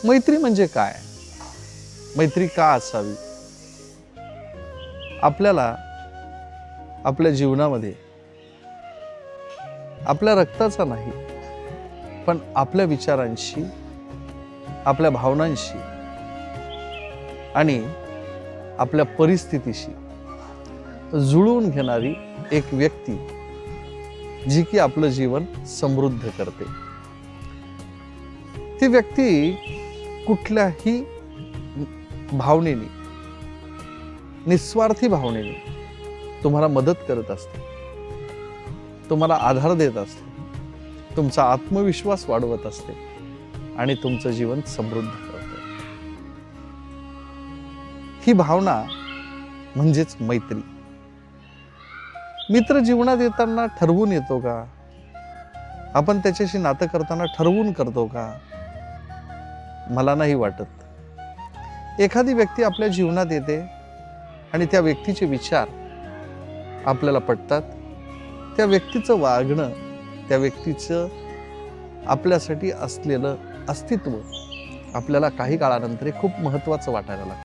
मैत्री म्हणजे काय? मैत्री का असावी? आपल्याला आपल्या जीवनामध्ये आपल्या रक्ताचा नाही, पण आपल्या विचारांशी, आपल्या भावनांशी आणि आपल्या परिस्थितीशी जुळवून घेणारी एक व्यक्ती जी की आपलं जीवन समृद्ध करते. ती व्यक्ती कुठल्याही भावनेने, निस्वार्थी भावनेने तुम्हाला मदत करत असते, तुम्हाला आधार देत असते, तुमचा आत्मविश्वास वाढवत असते आणि तुमचं जीवन समृद्ध करते. ही भावना म्हणजेच मैत्री. मित्र जीवनात येताना ठरवून येतो का? आपण त्याच्याशी नातं करताना ठरवून करतो का? मला नाही वाटत. एखादी व्यक्ती आपल्या जीवनात येते आणि त्या व्यक्तीचे विचार आपल्याला पटतात, त्या व्यक्तीचं वागणं, त्या व्यक्तीचं आपल्यासाठी असलेलं अस्तित्व आपल्याला काही काळानंतर खूप महत्त्वाचं वाटायला लागतं.